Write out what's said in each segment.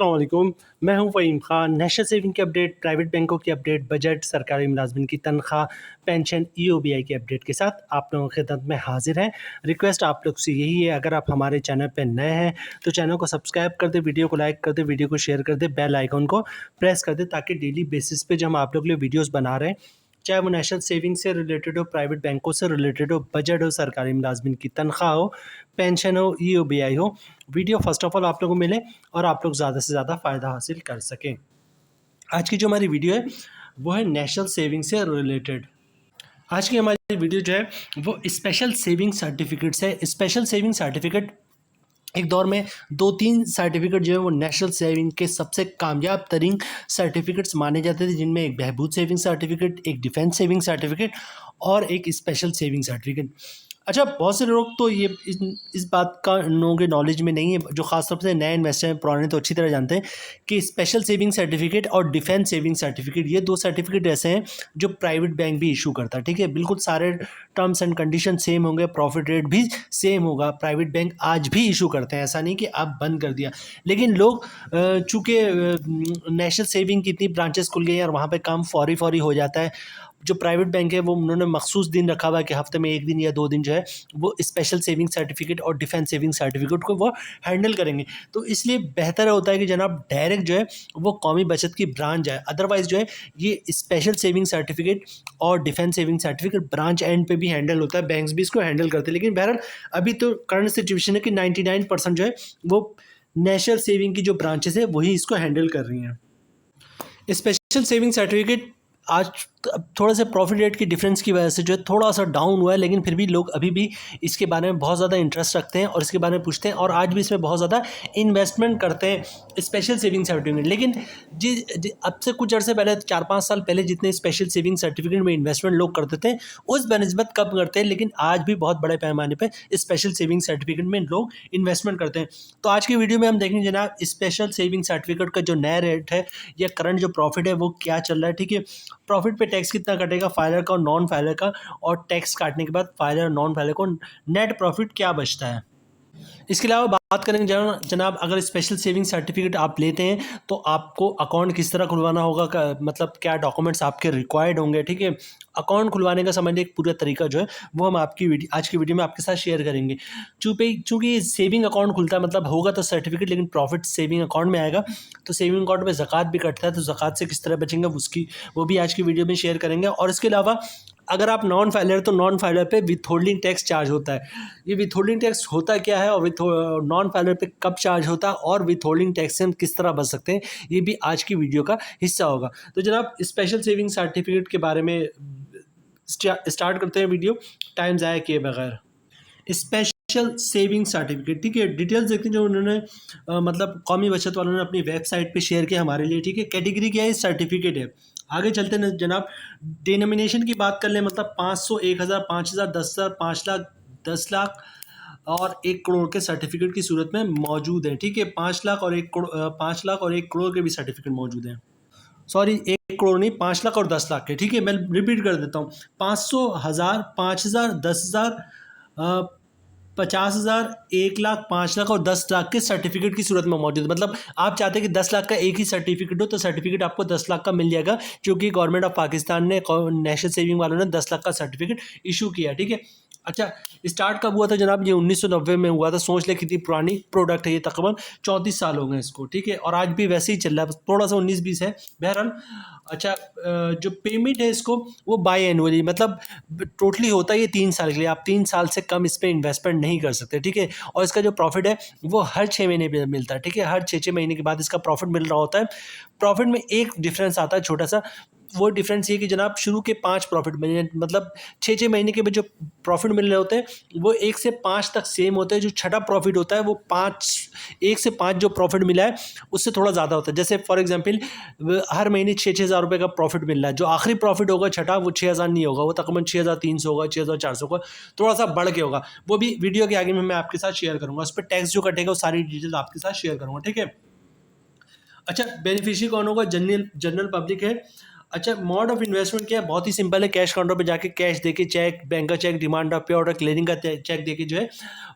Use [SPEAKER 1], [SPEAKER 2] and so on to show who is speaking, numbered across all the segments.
[SPEAKER 1] अस्सलाम वालेकुम, मैं हूं फ़हीम खान। नेशनल सेविंग की अपडेट, प्राइवेट बैंकों की अपडेट, बजट, सरकारी मुलाजमिन की तनख्वाह, पेंशन, ईओबीआई की अपडेट के साथ आप लोगों की खिदमत में हाजिर हैं। रिक्वेस्ट आप लोग से यही है, अगर आप हमारे चैनल पर नए हैं तो चैनल को सब्सक्राइब कर दें, वीडियो को लाइक कर दें, वीडियो को शेयर कर दें, बेल आइकन को प्रेस कर दें ताकि डेली बेसिस पे जो हम आप लोग के लिए वीडियोज़ बना रहे हैं, चाहे वो नेशनल सेविंग से रिलेटेड हो, प्राइवेट बैंकों से रिलेटेड हो, बजट हो, सरकारी मुलाजमिन की तनख्वाह हो, पेंशन हो, ईओबीआई हो, वीडियो फर्स्ट ऑफ ऑल आप लोगों को मिले और आप लोग ज़्यादा से ज़्यादा फ़ायदा हासिल कर सकें। आज की जो हमारी वीडियो है वो है नेशनल सेविंग से रिलेटेड। आज की हमारी वीडियो जो है वो स्पेशल सेविंग सर्टिफिकेट है। स्पेशल सेविंग सर्टिफिकेट एक दौर में 2-3 सर्टिफिकेट जो है वो नेशनल सेविंग के सबसे कामयाब तरीन सर्टिफिकेट्स माने जाते थे, जिनमें एक बहबूद सेविंग सर्टिफिकेट, एक डिफेंस सेविंग सर्टिफिकेट और एक स्पेशल सेविंग सर्टिफिकेट। अच्छा, बहुत से लोग तो ये इस बात का लोगों के नॉलेज में नहीं है, जो खासतौर से नए इन्वेस्टर हैं, पुराने तो अच्छी तरह जानते हैं कि स्पेशल सेविंग सर्टिफिकेट और डिफेंस सेविंग सर्टिफिकेट, ये 2 सर्टिफिकेट ऐसे हैं जो प्राइवेट बैंक भी इशू करता है। ठीक है, बिल्कुल सारे टर्म्स एंड कंडीशन सेम होंगे, प्रॉफिट रेट भी सेम होगा। प्राइवेट बैंक आज भी इशू करते हैं, ऐसा नहीं कि अब बंद कर दिया। लेकिन लोग चूँकि नेशनल सेविंग की इतनी ब्रांचेस खुल गई हैं और वहाँ पे काम फौरी हो जाता है, जो प्राइवेट बैंक है वो उन्होंने मखसूस दिन रखा हुआ है कि हफ्ते में 1 दिन या 2 दिन जो है वो स्पेशल सेविंग सर्टिफिकेट और डिफेंस सेविंग सर्टिफिकेट को वो हैंडल करेंगे। तो इसलिए बेहतर होता है कि जनाब डायरेक्ट जो है वो कौमी बचत की ब्रांच जाए। अदरवाइज़ जो है ये स्पेशल सेविंग सर्टिफिकेट और defence saving certificate branch and पे भी हैंडल होता है, बैंक्स भी इसको हैंडल करते हैं। लेकिन बहरहाल अभी तो करंट सिचुएशन है कि 99% जो है वो नेशनल सेविंग की जो ब्रांचेस है वही इसको हैंडल कर रही हैं। स्पेशल सेविंग सर्टिफिकेट आज अब थोड़ा सा प्रॉफिट रेट की डिफरेंस की वजह से जो है थोड़ा सा डाउन हुआ है, लेकिन फिर भी लोग अभी भी इसके बारे में बहुत ज़्यादा इंटरेस्ट रखते हैं और इसके बारे में पूछते हैं और आज भी इसमें बहुत ज़्यादा इन्वेस्टमेंट करते हैं स्पेशल सेविंग सर्टिफिकेट। लेकिन अब से कुछ अर्से पहले, 4-5 साल पहले जितने स्पेशल सेविंग सर्टिफिकेट में इन्वेस्टमेंट लोग करते थे उस बनस्बत कम करते हैं, लेकिन आज भी बहुत बड़े पैमाने पर स्पेशल सेविंग सर्टिफिकेट में लोग इन्वेस्टमेंट करते हैं। तो आज की वीडियो में हम देखेंगे जनाब स्पेशल सेविंग सर्टिफिकेट का जो नया रेट है या करंट जो प्रॉफिट है वो क्या चल रहा है। ठीक है, प्रॉफिट पे टैक्स कितना कटेगा फाइलर का और नॉन फाइलर का, और टैक्स काटने के बाद फाइलर और नॉन फाइलर को नेट प्रॉफिट क्या बचता है। इसके अलावा बात करेंगे जनाब अगर स्पेशल सेविंग सर्टिफिकेट आप लेते हैं तो आपको अकाउंट किस तरह खुलवाना होगा, मतलब क्या डॉक्यूमेंट्स आपके रिक्वायर्ड होंगे। ठीक है, अकाउंट खुलवाने का समझिए एक पूरा तरीका जो है वो हम आज की वीडियो में आपके साथ शेयर करेंगे। चूँकि सेविंग अकाउंट खुलता है मतलब होगा तो सर्टिफिकेट, लेकिन प्रॉफिट सेविंग अकाउंट में आएगा, तो सेविंग अकाउंट में ज़कात भी कटता है, तो ज़कात से किस तरह बचेंगे वो भी आज की वीडियो में शेयर करेंगे। और इसके अलावा अगर आप नॉन फाइलर तो नॉन फाइलर पे विथहोल्डिंग टैक्स चार्ज होता है। ये विथहोल्डिंग टैक्स होता क्या है और नॉन फाइलर पे कब चार्ज होता है और विथहोल्डिंग टैक्स से हम किस तरह बच सकते हैं, ये भी आज की वीडियो का हिस्सा होगा। तो जनाब स्पेशल सेविंग सर्टिफिकेट के बारे में स्टार्ट करते हैं वीडियो टाइम ज़ाया किए बगैर। स्पेशल सेविंग सर्टिफिकेट, ठीक है, डिटेल्स देखते हैं जो उन्होंने मतलब कौमी बचत वालों ने अपनी वेबसाइट पे शेयर किया हमारे लिए। ठीक है, कैटेगरी क्या है, सर्टिफिकेट है। आगे चलते हैं जनाब, डिनोमिनेशन की बात कर लें, मतलब 500, 1000, 5000, 10,000, 5 लाख, 10 लाख और 1 करोड़ के सर्टिफिकेट की सूरत में मौजूद है। ठीक है, 5 लाख और 1 करोड़ के भी सर्टिफिकेट मौजूद हैं। सॉरी, 1 करोड़ नहीं, 5 लाख और 10 लाख के। ठीक है, मैं रिपीट कर देता हूँ, 500, 1000, 5000, 10,000, 50,000, 1 लाख, 5 लाख और 10 लाख के सर्टिफिकेट की सूरत में मौजूद है। मतलब आप चाहते हैं कि 10 लाख का एक ही सर्टिफिकेट हो तो सर्टिफिकेट आपको 10 लाख का मिल जाएगा, क्योंकि गवर्नमेंट ऑफ पाकिस्तान ने नेशनल सेविंग वालों ने 10 लाख का सर्टिफिकेट इशू किया। ठीक है, अच्छा, स्टार्ट कब हुआ था जनाब, ये 1990 में हुआ था। सोच ले कितनी पुरानी प्रोडक्ट है ये, तकरीबन 34 साल हो गए इसको। ठीक है, और आज भी वैसे ही चल रहा है, थोड़ा सा 19-20 है बहरहाल। अच्छा, जो पेमेंट है इसको वो बाई एनुअली, मतलब टोटली होता है ये 3 साल के लिए, आप 3 साल से कम इस पर इन्वेस्टमेंट नहीं कर सकते। ठीक है, और इसका जो प्रॉफिट है वो हर 6 महीने पे मिलता है। ठीक है, हर 6 महीने के बाद इसका प्रॉफिट मिल रहा होता है। प्रॉफिट में एक डिफरेंस आता है छोटा सा, वो डिफरेंस ये कि जनाब शुरू के 5 प्रॉफिट मिले, मतलब 6 महीने के बाद जो प्रॉफिट मिल रहे होते हैं वो 1 से 5 तक सेम होते हैं। जो छठा प्रॉफिट होता है वो 1 से 5 जो प्रॉफिट मिला है उससे थोड़ा ज़्यादा होता है। जैसे फॉर एग्जांपल हर महीने 6-6 हज़ार रुपये का प्रॉफिट मिल रहा है, जो आखिरी प्रॉफिट होगा छठा वो 6,000 नहीं होगा, वो तकरीबन 6,300 होगा, 6,400 होगा, थोड़ा सा बढ़ के होगा। वो भी वीडियो के आगे में मैं आपके साथ शेयर करूँगा, उस पर टैक्स जो कटेगा वो सारी डिटेल आपके साथ शेयर करूँगा। ठीक है, अच्छा, बेनिफिशियरी कौन होगा, जनरल पब्लिक है। अच्छा, मोड ऑफ इन्वेस्टमेंट क्या है? बहुत ही सिंपल है। कैश काउंटर पे जाके कैश देके चेक, बैंक का चेक, डिमांड ड्राफ्ट, पे ऑर्डर, क्लियरिंग का चेक देके जो है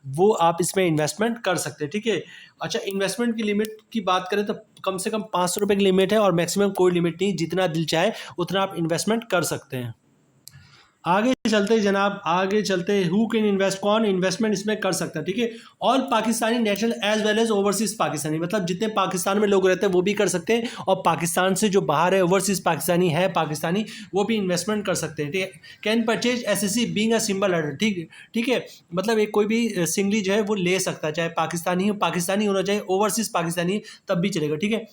[SPEAKER 1] वो आप इसमें इन्वेस्टमेंट कर सकते हैं, ठीक है। अच्छा, इन्वेस्टमेंट की लिमिट की बात करें तो कम से कम 500 रुपये की लिमिट है और मैक्सिमम कोई लिमिट नहीं, जितना दिल चाहे उतना आप इन्वेस्टमेंट कर सकते हैं। आगे चलते जनाब, आगे चलते, हु कैन इन्वेस्ट, कौन इन्वेस्टमेंट इसमें कर सकता है, ठीक है। All Pakistani national as well as overseas Pakistani, मतलब जितने पाकिस्तान में लोग रहते हैं वो भी कर सकते हैं और पाकिस्तान से जो बाहर है ओवरसीज पाकिस्तानी है पाकिस्तानी, वो भी इन्वेस्टमेंट कर सकते हैं, ठीक है। Can purchase SSC being a symbol adult, ठीक है, मतलब एक कोई भी सिंगली जो है वो ले सकता है, चाहे पाकिस्तानी हो, पाकिस्तानी होना चाहिए, ओवरसीज पाकिस्तानी तब भी चलेगा, ठीक है।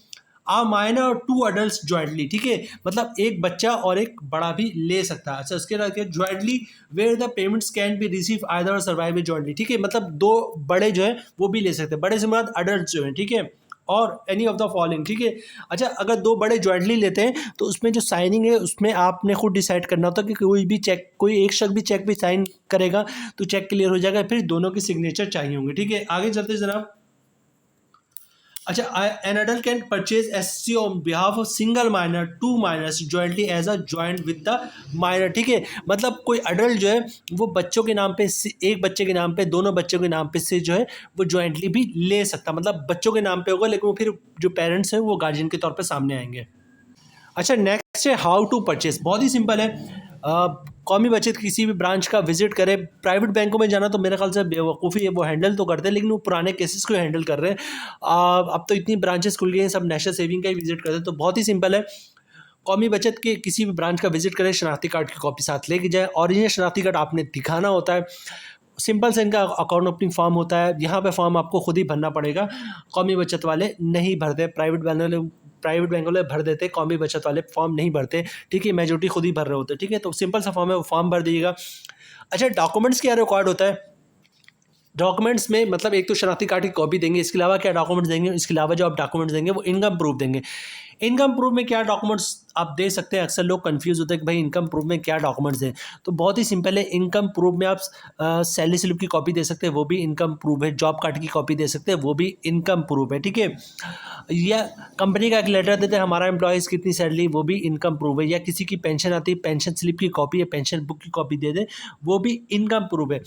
[SPEAKER 1] आ माइनर और 2 अडल्ट ज्वाइंटली, ठीक है, मतलब एक बच्चा और एक बड़ा भी ले सकता है। अच्छा, उसके बाद jointly where the payments can be receive either or survive jointly, ठीक है, मतलब 2 बड़े जो है वो भी ले सकते हैं, बड़े से बाद अडल्ट जो है, ठीक है, और एनी ऑफ द फॉलोइंग, ठीक है। अच्छा, अगर 2 बड़े ज्वाइंटली लेते हैं तो उसमें जो साइनिंग है उसमें आपने खुद डिसाइड करना होता है कि कोई भी चेक, कोई एक शख्स भी चेक भी साइन करेगा तो चेक क्लियर हो जाएगा, फिर दोनों के सिग्नेचर चाहिए होंगे, ठीक है। आगे चलते जनाब। अच्छा, an adult can purchase SC on behalf of single minor, 2 minors jointly as a joint with the minor, ठीक है, मतलब कोई अडल्ट जो है वो बच्चों के नाम पे, एक बच्चे के नाम पे, दोनों बच्चों के नाम पे से जो है वो जॉइंटली भी ले सकता, मतलब बच्चों के नाम पे होगा लेकिन वो फिर जो पेरेंट्स हैं वो गार्जियन के तौर पे सामने आएंगे। अच्छा, नेक्स्ट है हाउ टू परचेज, बहुत ही सिंपल है। कौमी बचत किसी भी ब्रांच का विजिट करें। प्राइवेट बैंकों में जाना तो मेरे ख्याल से बेवकूफ़ी है, वो हैंडल तो करते हैं लेकिन वो पुराने केसेस को हैंडल कर रहे हैं। अब तो इतनी ब्रांचेस खुल गई हैं, सब नेशनल सेविंग का ही विजिट करते हैं, तो बहुत ही सिंपल है। कौमी बचत के किसी भी ब्रांच का विजिट करें, शनाख्ती कार्ड की कॉपी साथ लेके जाए, ओरिजिनल शनाख्ती कार्ड आपने दिखाना होता है। सिंपल से इनका अकाउंट ओपनिंग फॉर्म होता है, यहाँ पे फॉर्म आपको खुद ही भरना पड़ेगा, कौमी बचत वाले नहीं भरते, प्राइवेट बैंक वाले भर देते, कौमी बचत वाले फॉर्म नहीं भरते, ठीक है, मेजोरिटी खुद ही भर रहे होते हैं, ठीक है, तो सिंपल सा फॉर्म है, वो फॉर्म भर दीजिएगा। अच्छा, डॉक्यूमेंट्स क्या रिकॉर्ड होता है? डॉक्यूमेंट्स में मतलब एक तो शनाख्ती कार्ड की कॉपी देंगे, इसके अलावा क्या डॉक्यूमेंट्स देंगे, इसके अलावा जो आप डॉक्यूमेंट्स देंगे वो इनकम प्रूफ देंगे। इनकम प्रूफ में क्या डॉक्यूमेंट्स आप दे सकते हैं? अक्सर लोग कंफ्यूज होते हैं कि भाई इनकम प्रूफ में क्या डॉक्यूमेंट्स दें, तो बहुत ही सिंपल है। इनकम प्रूफ में आप सैलरी स्लिप की कॉपी दे सकते हैं, वो भी इनकम प्रूफ है, जॉब कार्ड की कॉपी दे सकते हैं, वो भी इनकम प्रूफ है, ठीक है। या कंपनी का एक लेटर देते हैं हमारा एम्प्लॉयज़ कितनी सैलरी, वो भी इनकम प्रूफ है। या किसी की पेंशन आती है, पेंशन स्लिप की कॉपी या पेंशन बुक की कॉपी दे दें, वो भी इनकम प्रूफ है।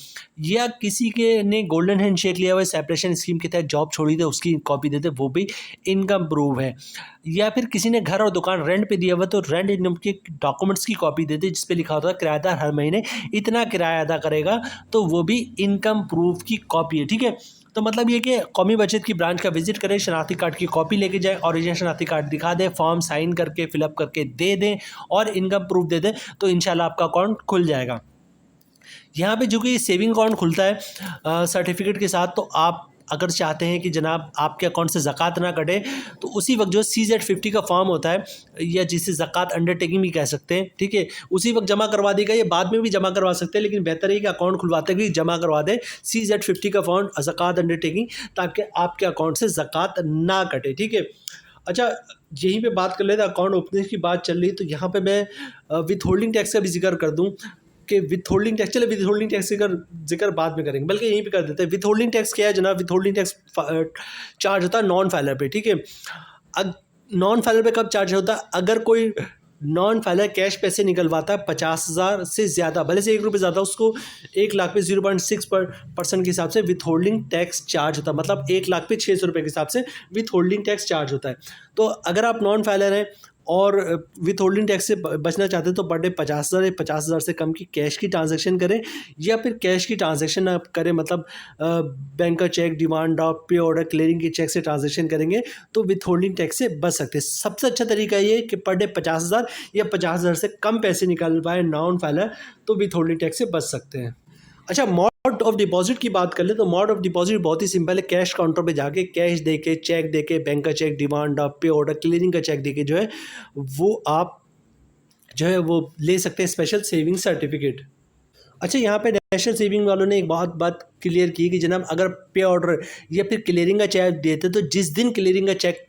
[SPEAKER 1] या किसी के ने गोल्डन हैंडशेक लिया हुआ है, सेपरेशन स्कीम के तहत जॉब छोड़ी थी, उसकी कॉपी दे दें, वो भी इनकम प्रूफ है। या फिर किसी ने घर और दुकान रेंट पे दिया हुआ तो रेंट इनकम के डॉक्यूमेंट्स की कॉपी दे दे, जिस पे लिखा होता है किराएदार हर महीने इतना किराया अदा करेगा, तो वो भी इनकम प्रूफ की कॉपी है, ठीक है। तो मतलब ये कि कौमी बचत की ब्रांच का विजिट करें, शनाख्ती कार्ड की कॉपी लेके जाए, ओरिजिनल शनाख्ती कार्ड दिखा दें, फॉर्म साइन करके फिलअप करके दे दें और इनकम प्रूफ दे दें, तो इंशाल्लाह आपका अकाउंट खुल जाएगा। यहाँ पे जो कि सेविंग अकाउंट खुलता है सर्टिफिकेट के साथ, तो आप अगर चाहते हैं कि जनाब आपके अकाउंट से ज़कात ना कटे, तो उसी वक्त जो CZ50 का फॉर्म होता है, या जिसे ज़कात अंडरटेकिंग भी कह सकते हैं, ठीक है, उसी वक्त जमा करवा देगा। ये बाद में भी जमा करवा सकते हैं, लेकिन बेहतर है कि अकाउंट खुलवाते ही जमा करवा दें CZ50 का फॉर्म, ज़कात अंडरटेकिंग, ताकि आपके अकाउंट से ज़कात ना कटे, ठीक है। अच्छा, यहीं पे बात कर लेते हैं, अकाउंट ओपनिंग की बात चल रही है तो यहाँ पे मैं विथ होल्डिंग टैक्स का भी जिक्र कर दूँ कि विथ होल्डिंग टैक्स, चले विथ होल्डिंग टैक्स का जिक्र बाद में करेंगे, बल्कि यहीं पे कर देते हैं। विथ होल्डिंग टैक्स क्या है जनाब? विथ होल्डिंग टैक्स चार्ज होता है नॉन फाइलर पे, ठीक है। अब नॉन फाइलर पे कब चार्ज होता है? अगर कोई नॉन फाइलर कैश पैसे निकलवाता है 50,000 से ज़्यादा, भले से 1 रुपये ज़्यादा, उसको 1 लाख पे 0.6% के हिसाब से विथ होल्डिंग टैक्स चार्ज होता है, मतलब 1 लाख पे 600 रुपये के हिसाब से विथ होल्डिंग टैक्स चार्ज होता है। तो अगर आप नॉन फाइलर हैं और विथ होल्डिंग टैक्स से बचना चाहते हैं तो पर डे 50,000 या 50,000 से कम की कैश की ट्रांजैक्शन करें, या फिर कैश की ट्रांजैक्शन आप करें, मतलब बैंक का चेक, डिमांड ड्राफ्ट, पे ऑर्डर, क्लियरिंग के चेक से ट्रांजैक्शन करेंगे तो विथ होल्डिंग टैक्स से बच सकते हैं। सबसे अच्छा तरीका ये है कि पर डे 50,000 या 50,000 से कम पैसे निकलवाएं नॉन फाइलर, तो विथ होल्डिंग टैक्स से बच सकते हैं। अच्छा, मोड ऑफ डिपॉजिट की बात कर ले तो मोड ऑफ डिपॉजिट बहुत ही सिंपल है। कैश काउंटर पे जाके कैश देके, चेक देके, बैंक का चेक, डिमांड ड्राफ्ट, पे ऑर्डर, क्लियरिंग का चेक देके जो है वो आप जो है वो ले सकते हैं स्पेशल सेविंग सर्टिफिकेट। अच्छा, यहाँ पे नेशनल सेविंग वालों ने एक बहुत बात क्लियर की कि जनाब अगर पे ऑर्डर या फिर क्लियरिंग का चेक देते तो जिस दिन क्लियरिंग का चेक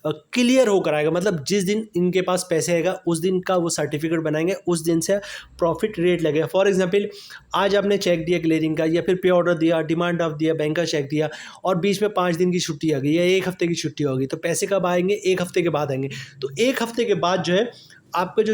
[SPEAKER 1] क्लियर होकर आएगा, मतलब जिस दिन इनके पास पैसे आएगा उस दिन का वो सर्टिफिकेट बनाएंगे, उस दिन से प्रॉफिट रेट लगेगा। फॉर एग्जांपल आज आपने चेक दिया क्लियरिंग का या फिर पे ऑर्डर दिया, डिमांड ड्राफ्ट दिया, बैंक का चेक दिया और बीच में 5 दिन की छुट्टी आ गई या 1 हफ्ते की छुट्टी हो गई, तो पैसे कब आएंगे? 1 हफ्ते के बाद आएंगे। तो 1 हफ्ते के बाद जो है आपका जो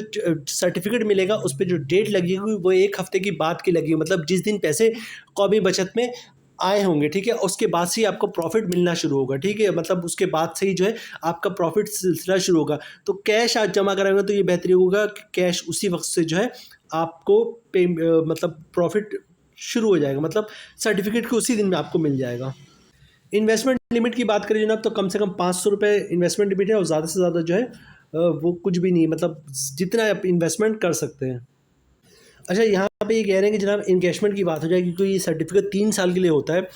[SPEAKER 1] सर्टिफिकेट मिलेगा उस पर जो डेट लगी हुई वो 1 हफ्ते की बाद की लगी हुई, मतलब जिस दिन पैसे कौमी बचत में आए होंगे, ठीक है, उसके बाद से ही आपको प्रॉफिट मिलना शुरू होगा, ठीक है, मतलब उसके बाद से ही जो है आपका प्रॉफिट सिलसिला शुरू होगा। तो कैश आज जमा कराएंगे तो ये बेहतरीन होगा कि कैश उसी वक्त से जो है आपको मतलब प्रॉफिट शुरू हो जाएगा, मतलब सर्टिफिकेट के उसी दिन में आपको मिल जाएगा। इन्वेस्टमेंट लिमिट की बात करें जनाब तो कम से कम 500 रुपये इन्वेस्टमेंट लिमिट है और ज़्यादा से ज़्यादा जो है वो कुछ भी नहीं, मतलब जितना आप इन्वेस्टमेंट कर सकते हैं। अच्छा, यहाँ पे ये कह रहे हैं कि जनाब इनकैशमेंट की बात हो जाएगी क्योंकि ये सर्टिफिकेट 3 साल के लिए होता है।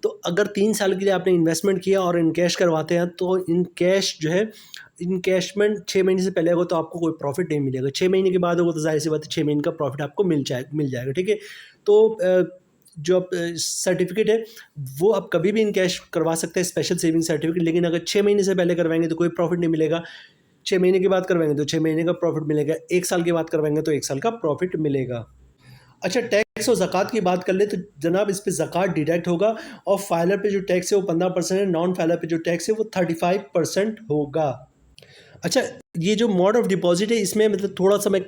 [SPEAKER 1] तो अगर 3 साल के लिए आपने इन्वेस्टमेंट किया और इनकैश करवाते हैं तो इनकैश जो है इनकैशमेंट 6 महीने से पहले होगा तो आपको कोई प्रॉफिट नहीं मिलेगा। 6 महीने के बाद होगा तो ज़ाहिर सी बात है 6 महीने का प्रॉफिट आपको मिल जाएगा, ठीक है। तो जो आप सर्टिफिकेट है वो आप कभी भी इनकैश करवा सकते हैं, स्पेशल सेविंग सर्टिफिकेट, लेकिन अगर 6 महीने से पहले करवाएंगे तो कोई प्रॉफिट नहीं मिलेगा। 6 महीने के बाद करवाएंगे तो 6 महीने का प्रॉफिट मिलेगा, 1 साल के बाद करवाएंगे तो 1 साल का प्रॉफिट मिलेगा। अच्छा, टैक्स और ज़कात की बात कर ले तो जनाब इस पे ज़कात डिडक्ट होगा और फाइलर पे जो टैक्स है वो 15% है, नॉन फाइलर पे जो टैक्स है वो 35% होगा। अच्छा, ये जो मोड ऑफ डिपॉजिट है इसमें मतलब थोड़ा सा मैं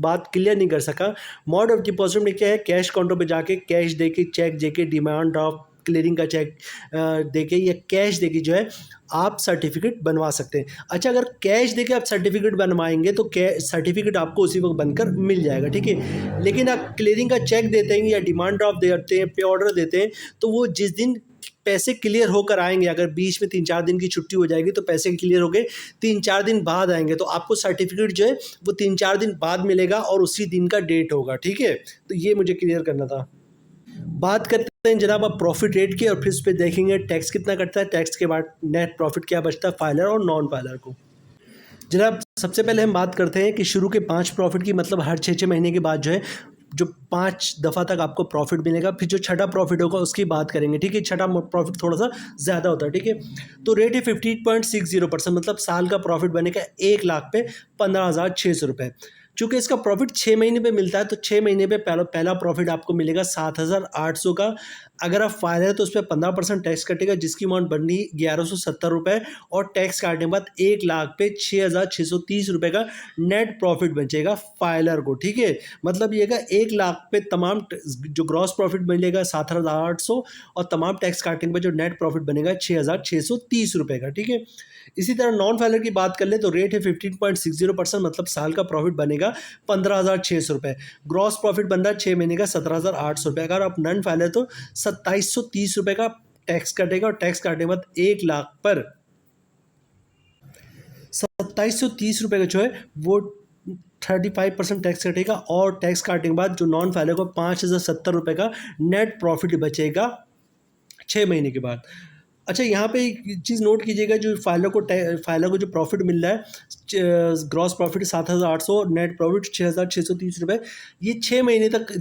[SPEAKER 1] बात क्लियर नहीं कर सका। मोड ऑफ डिपॉजिट में क्या है, कैश काउंटर पे जाके कैश दे के, चेक दे के, डिमांड ड्राफ्ट, क्लियरिंग का चेक दे के या कैश दे के जो है आप सर्टिफिकेट बनवा सकते हैं। अच्छा, अगर कैश दे के आप सर्टिफिकेट बनवाएंगे तो सर्टिफिकेट आपको उसी वक्त बनकर मिल जाएगा, ठीक है। लेकिन आप क्लियरिंग का चेक देते हैं या डिमांड ड्राफ्ट देते हैं, पे ऑर्डर देते हैं, तो वो जिस दिन पैसे क्लियर होकर आएंगे, अगर बीच में 3-4 दिन की छुट्टी हो जाएगी तो पैसे क्लियर हो गए 3-4 दिन बाद आएंगे, तो आपको सर्टिफिकेट जो है वो 3-4 दिन बाद मिलेगा और उसी दिन का डेट होगा, ठीक है। तो ये मुझे क्लियर करना था। बात करते हैं जनाब आप प्रॉफिट रेट की और फिर उस पर देखेंगे टैक्स कितना कटता है, टैक्स के बाद नेट प्रॉफिट क्या बचता है फाइलर और नॉन फाइलर को। जनाब सबसे पहले हम बात करते हैं कि शुरू के 5 प्रॉफिट की, मतलब हर 6-6 महीने के बाद जो है जो 5 दफ़ा तक आपको प्रॉफिट मिलेगा। फिर जो छठा प्रॉफिट होगा उसकी बात करेंगे, ठीक है। छठा प्रॉफिट थोड़ा सा ज़्यादा होता है, ठीक है। तो रेट है 15.60%, मतलब साल का प्रॉफिट बनेगा 1 लाख पे 15,600 रुपये। चूँकि इसका प्रॉफिट 6 महीने पे मिलता है तो 6 महीने पे पहला प्रॉफिट आपको मिलेगा 7,800 का। अगर आप फाइल है तो उस पर 15% टैक्स कटेगा जिसकी अमाउंट बन रही 1,170 रुपये और टैक्स काटने के बाद 1 लाख पे 6,630 रुपये का नेट प्रॉफिट बचेगा फाइलर को, ठीक है। मतलब ये 1 लाख पे तमाम जो ग्रॉस प्रॉफिट मिलेगा 7,800 और तमाम टैक्स काटने के बाद जो नेट प्रॉफिट बनेगा 6,630 रुपये का, ठीक है। इसी तरह नॉन फाइलर की बात कर ले तो रेट है 15.60%, मतलब साल का प्रॉफिट बनेगा 15,600 रुपये। ग्रॉस प्रॉफिट बन रहा है 6 महीने का 17,800 रुपये। अगर आप नॉन फाइलर तो 2,730 रुपये का टैक्स कटेगा और टैक्स काटने के बाद 1 लाख पर 2,730 रुपये का जो है वो 35% टैक्स कटेगा और टैक्स काटने के बाद जो नॉन फाइलर को 5,070 रुपये का नेट प्रॉफिट बचेगा 6 महीने के बाद। अच्छा, यहाँ पे एक चीज़ नोट कीजिएगा, जो फाइलर को जो प्रॉफिट मिल रहा है ग्रॉस प्रॉफिट 7,800 और नेट प्रॉफिट 6,630 रुपये, ये 6 महीने तक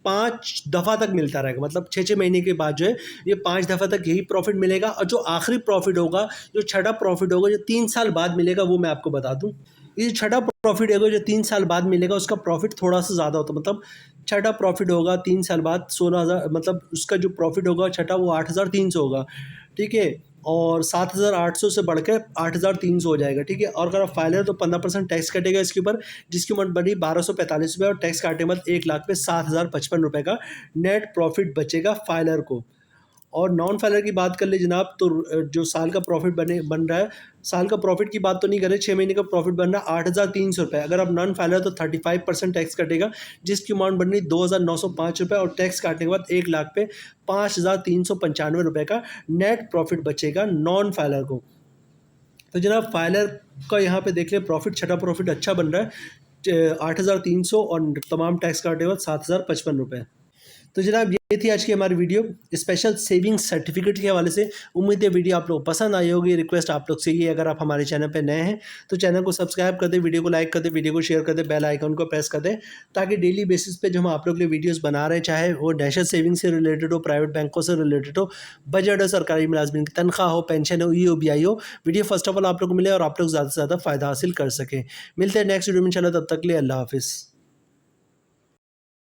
[SPEAKER 1] 5 दफ़ा तक मिलता रहेगा, मतलब 6-6 महीने के बाद जो है ये 5 दफ़ा तक यही प्रॉफिट मिलेगा। और जो आखिरी प्रॉफिट होगा, जो छठा प्रॉफिट होगा, जो 3 साल बाद मिलेगा, वो मैं आपको बता दूँ। ये जो छठा प्रॉफिट है जो 3 साल बाद मिलेगा उसका प्रॉफिट थोड़ा सा ज़्यादा होता है, मतलब छठा प्रॉफिट होगा 3 साल बाद 16,000, मतलब उसका जो प्रॉफिट होगा छठा वो 8,300 होगा, ठीक है। और 7,800 से बढ़कर 8,300 हो जाएगा, ठीक है। और अगर आप फाइलर तो 15% टैक्स कटेगा इसके ऊपर जिसकी अमाउंट बनी 1,245 रुपये और टैक्स काटने के बाद 1 लाख पे 7,055 रुपये का नेट प्रॉफिट बचेगा फाइलर को। और नॉन फाइलर की बात कर ले जनाब तो जो साल का प्रॉफिट बन रहा है, साल का प्रॉफिट की बात तो नहीं करें, 6 महीने का प्रॉफिट बन रहा है 8,300 रुपये। अगर आप नॉन फाइलर तो 35% टैक्स कटेगा जिसकी अमाउंट बन रही 2,905 रुपये और टैक्स काटने के बाद 1 लाख पे 5,395 रुपये का नेट प्रॉफिट बचेगा नॉन फाइलर को। तो जनाब फाइलर का यहाँ पे देख ले प्रॉफिट, छठा प्रॉफिट अच्छा बन रहा है 8,300 और तमाम टैक्स काटने के बाद 7,055 रुपये। तो जनाब ये थी आज की हमारी वीडियो स्पेशल सेविंग सर्टिफिकेट के हवाले से। उम्मीद है वीडियो आप लोग पसंद आई होगी। रिक्वेस्ट आप लोग से ये, अगर आप हमारे चैनल पे नए हैं तो चैनल को सब्सक्राइब कर दें, वीडियो को लाइक कर दें, वीडियो को शेयर कर दें, बेल आइकन को प्रेस कर दें, ताकि डेली बेसिस पे जो हम आप लोग के लिए वीडियोस बना रहे हैं, चाहे वो नेशनल सेविंग से रिलेटेड हो, प्राइवेट बैंकों से रिलेटेड हो, बजट हो, सरकारी मुलाजमिन की तनख्वाह हो, पेंशन हो, EOBI हो, वीडियो फर्स्ट ऑफ ऑल आप लोग को मिले और आप लोग ज़्यादा से ज़्यादा फ़ायदा हासिल कर सकें। मिलते हैं नेक्स्ट वीडियो में इंशाल्लाह, तब तक के लिए अल्लाह हाफिज़।